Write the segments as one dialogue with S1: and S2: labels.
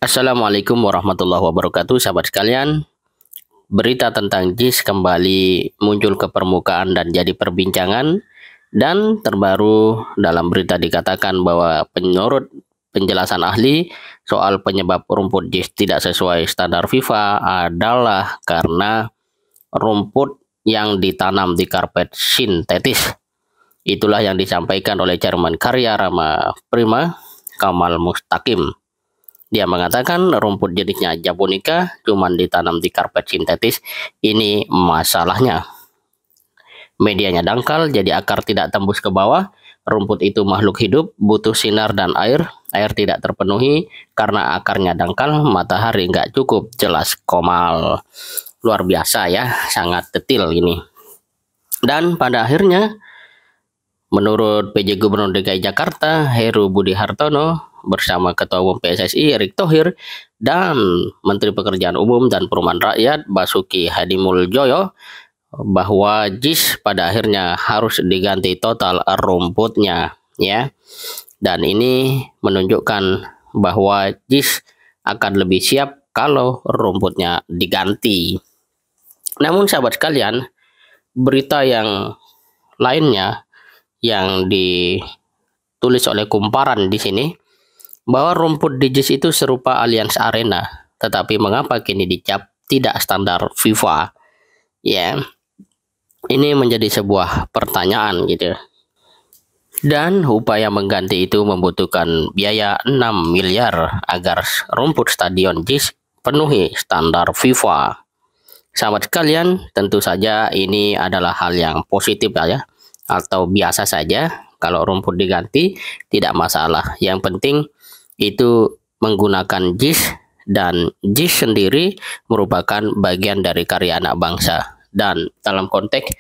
S1: Assalamualaikum warahmatullahi wabarakatuh, sahabat sekalian. Berita tentang JIS kembali muncul ke permukaan dan jadi perbincangan. Dan terbaru dalam berita dikatakan bahwa menurut penjelasan ahli soal penyebab rumput JIS tidak sesuai standar FIFA adalah karena rumput yang ditanam di karpet sintetis. Itulah yang disampaikan oleh Chairman Karya Rama Prima, Kamal Mustaqim. Dia mengatakan rumput jenisnya Japonica cuman ditanam di karpet sintetis. Ini masalahnya. Medianya dangkal, jadi akar tidak tembus ke bawah. Rumput itu makhluk hidup, butuh sinar dan air. Air tidak terpenuhi karena akarnya dangkal, matahari nggak cukup. Jelas Komal. Luar biasa ya, sangat detail ini. Dan pada akhirnya, menurut PJ Gubernur DKI Jakarta, Heru Budi Hartono, bersama Ketua Umum PSSI Erick Thohir dan Menteri Pekerjaan Umum dan Perumahan Rakyat Basuki Hadimuljoyo, bahwa JIS pada akhirnya harus diganti total rumputnya ya. Dan ini menunjukkan bahwa JIS akan lebih siap kalau rumputnya diganti. Namun sahabat sekalian, berita yang lainnya yang ditulis oleh Kumparan di sini, bahwa rumput di JIS itu serupa Allianz Arena, tetapi mengapa kini dicap tidak standar FIFA? Ya, ini menjadi sebuah pertanyaan gitu. Dan upaya mengganti itu membutuhkan biaya 6 miliar agar rumput stadion JIS penuhi standar FIFA. Sahabat sekalian, tentu saja ini adalah hal yang positif ya, atau biasa saja. Kalau rumput diganti tidak masalah. Yang penting itu menggunakan JIS, dan JIS sendiri merupakan bagian dari karya anak bangsa. Dan dalam konteks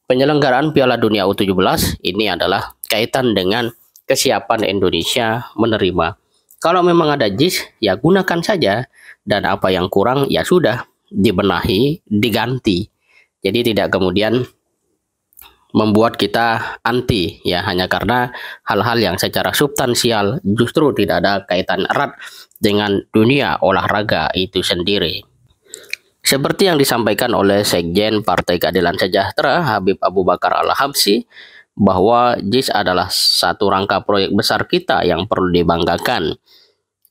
S1: penyelenggaraan Piala Dunia U17 ini adalah kaitan dengan kesiapan Indonesia menerima. Kalau memang ada JIS, ya gunakan saja, dan apa yang kurang ya sudah dibenahi, diganti. Jadi tidak kemudian membuat kita anti ya hanya karena hal-hal yang secara substansial justru tidak ada kaitan erat dengan dunia olahraga itu sendiri. Seperti yang disampaikan oleh Sekjen Partai Keadilan Sejahtera Habib Abu Bakar Al-Habsyi, bahwa JIS adalah satu rangka proyek besar kita yang perlu dibanggakan.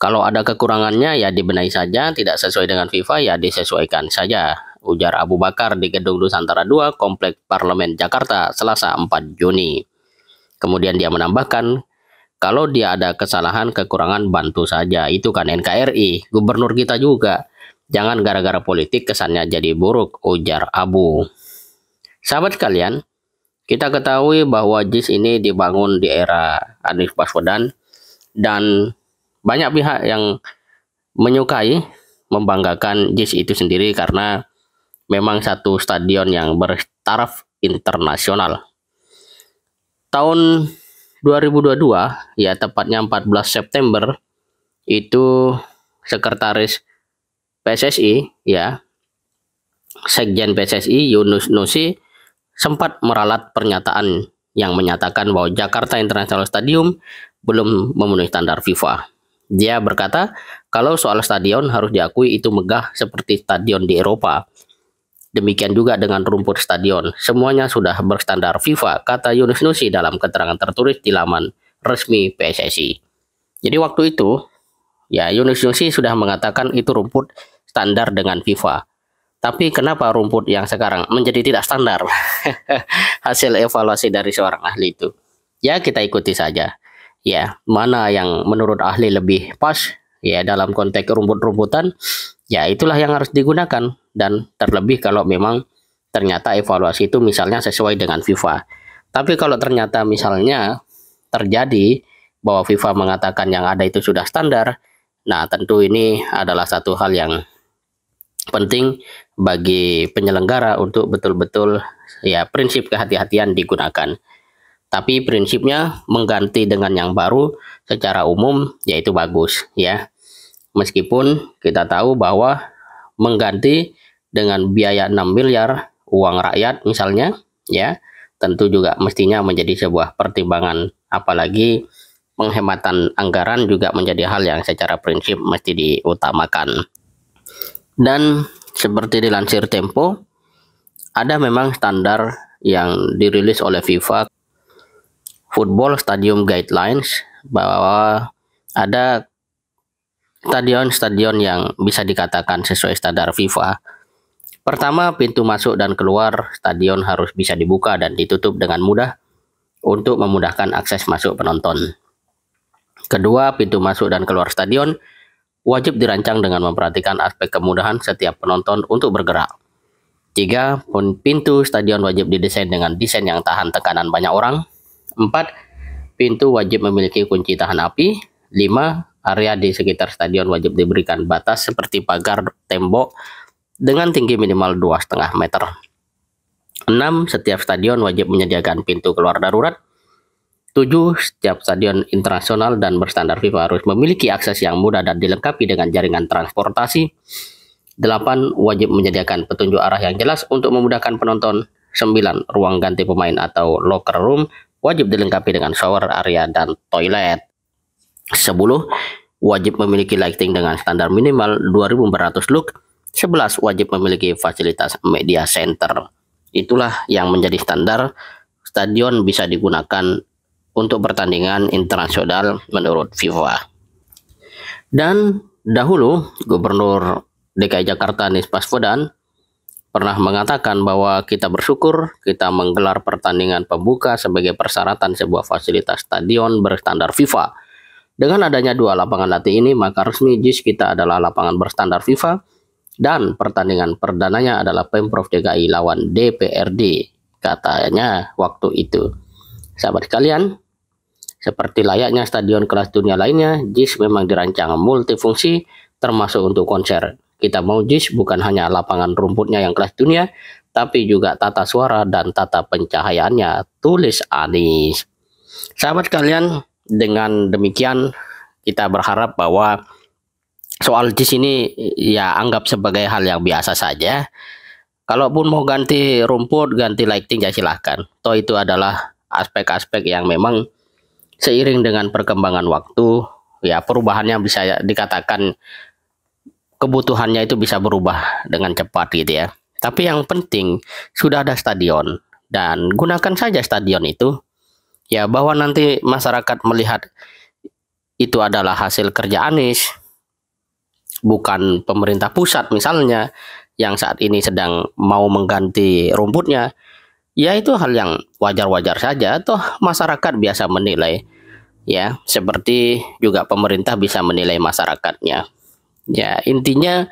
S1: Kalau ada kekurangannya ya dibenahi saja, tidak sesuai dengan FIFA ya disesuaikan saja, ujar Abu Bakar di Gedung Nusantara 2 Komplek Parlemen Jakarta Selasa 4 Juni. Kemudian dia menambahkan, kalau dia ada kesalahan kekurangan bantu saja, itu kan NKRI, gubernur kita juga. Jangan gara-gara politik kesannya jadi buruk, ujar Abu. Sahabat sekalian, kita ketahui bahwa JIS ini dibangun di era Anies Baswedan, dan banyak pihak yang menyukai, membanggakan JIS itu sendiri karena memang satu stadion yang bertaraf internasional. Tahun 2022, ya tepatnya 14 September, itu Sekretaris PSSI, ya Sekjen PSSI Yunus Nusi sempat meralat pernyataan yang menyatakan bahwa Jakarta International Stadium belum memenuhi standar FIFA. Dia berkata, kalau soal stadion harus diakui itu megah seperti stadion di Eropa. Demikian juga dengan rumput stadion. Semuanya sudah berstandar FIFA, kata Yunus Nusi dalam keterangan tertulis di laman resmi PSSI. Jadi waktu itu, ya Yunus Nusi sudah mengatakan itu rumput standar dengan FIFA. Tapi kenapa rumput yang sekarang menjadi tidak standar? Hasil evaluasi dari seorang ahli itu. Ya kita ikuti saja. Ya, mana yang menurut ahli lebih pas ya dalam konteks rumput-rumputan, ya itulah yang harus digunakan. Dan terlebih kalau memang ternyata evaluasi itu misalnya sesuai dengan FIFA. Tapi kalau ternyata misalnya terjadi bahwa FIFA mengatakan yang ada itu sudah standar, nah tentu ini adalah satu hal yang penting bagi penyelenggara untuk betul-betul ya prinsip kehati-hatian digunakan. Tapi prinsipnya mengganti dengan yang baru secara umum yaitu bagus ya. Meskipun kita tahu bahwa mengganti dengan biaya 6 miliar uang rakyat misalnya ya, tentu juga mestinya menjadi sebuah pertimbangan, apalagi penghematan anggaran juga menjadi hal yang secara prinsip mesti diutamakan. Dan seperti dilansir Tempo, ada memang standar yang dirilis oleh FIFA, Football Stadium Guidelines, bahwa ada stadion-stadion yang bisa dikatakan sesuai standar FIFA. Pertama, pintu masuk dan keluar stadion harus bisa dibuka dan ditutup dengan mudah untuk memudahkan akses masuk penonton. Kedua, pintu masuk dan keluar stadion wajib dirancang dengan memperhatikan aspek kemudahan setiap penonton untuk bergerak. Tiga, pintu stadion wajib didesain dengan desain yang tahan tekanan banyak orang. Empat, pintu wajib memiliki kunci tahan api. Lima, area di sekitar stadion wajib diberikan batas seperti pagar tembok dengan tinggi minimal 2,5 meter. 6. Setiap stadion wajib menyediakan pintu keluar darurat. 7. Setiap stadion internasional dan berstandar FIFA harus memiliki akses yang mudah dan dilengkapi dengan jaringan transportasi. 8. Wajib menyediakan petunjuk arah yang jelas untuk memudahkan penonton. 9. Ruang ganti pemain atau locker room wajib dilengkapi dengan shower area dan toilet. 10. Wajib memiliki lighting dengan standar minimal 2400 lux. 11. Wajib memiliki fasilitas media center. Itulah yang menjadi standar stadion bisa digunakan untuk pertandingan internasional menurut FIFA. Dan dahulu Gubernur DKI Jakarta Anies Baswedan pernah mengatakan bahwa kita bersyukur kita menggelar pertandingan pembuka sebagai persyaratan sebuah fasilitas stadion berstandar FIFA. Dengan adanya 2 lapangan latih ini, maka resmi JIS kita adalah lapangan berstandar FIFA dan pertandingan perdananya adalah Pemprov DKI lawan DPRD, katanya waktu itu. Sahabat sekalian, seperti layaknya stadion kelas dunia lainnya, JIS memang dirancang multifungsi termasuk untuk konser. Kita mau JIS bukan hanya lapangan rumputnya yang kelas dunia, tapi juga tata suara dan tata pencahayaannya, tulis Anies. Sahabat sekalian, dengan demikian kita berharap bahwa soal JIS ini ya anggap sebagai hal yang biasa saja. Kalaupun mau ganti rumput, ganti lighting ya silahkan. Toh itu adalah aspek-aspek yang memang seiring dengan perkembangan waktu, ya perubahannya bisa dikatakan kebutuhannya itu bisa berubah dengan cepat gitu ya. Tapi yang penting sudah ada stadion dan gunakan saja stadion itu. Ya, bahwa nanti masyarakat melihat itu adalah hasil kerja Anies, bukan pemerintah pusat misalnya, yang saat ini sedang mau mengganti rumputnya, ya itu hal yang wajar-wajar saja. Toh masyarakat biasa menilai, ya seperti juga pemerintah bisa menilai masyarakatnya. Ya intinya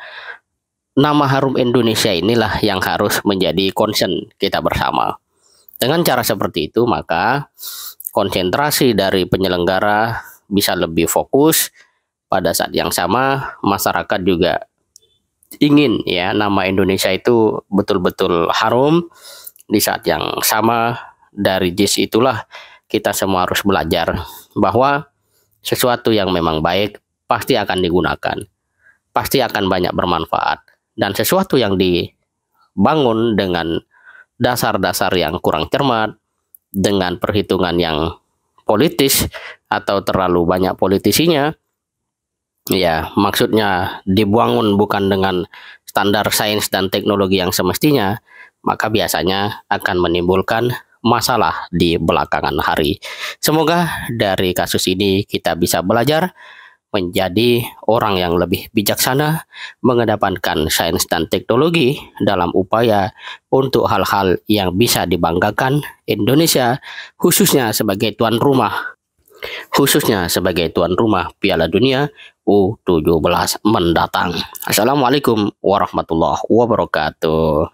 S1: nama harum Indonesia inilah yang harus menjadi concern kita bersama. Dengan cara seperti itu, maka konsentrasi dari penyelenggara bisa lebih fokus. Pada saat yang sama, masyarakat juga ingin ya nama Indonesia itu betul-betul harum. Di saat yang sama, dari JIS itulah kita semua harus belajar bahwa sesuatu yang memang baik pasti akan digunakan, pasti akan banyak bermanfaat. Dan sesuatu yang dibangun dengan dasar-dasar yang kurang cermat, dengan perhitungan yang politis atau terlalu banyak politisinya, ya maksudnya dibangun bukan dengan standar sains dan teknologi yang semestinya, maka biasanya akan menimbulkan masalah di belakangan hari. Semoga dari kasus ini kita bisa belajar menjadi orang yang lebih bijaksana, mengedepankan sains dan teknologi dalam upaya untuk hal-hal yang bisa dibanggakan Indonesia, khususnya sebagai tuan rumah Piala Dunia U17 mendatang. Assalamualaikum warahmatullahi wabarakatuh.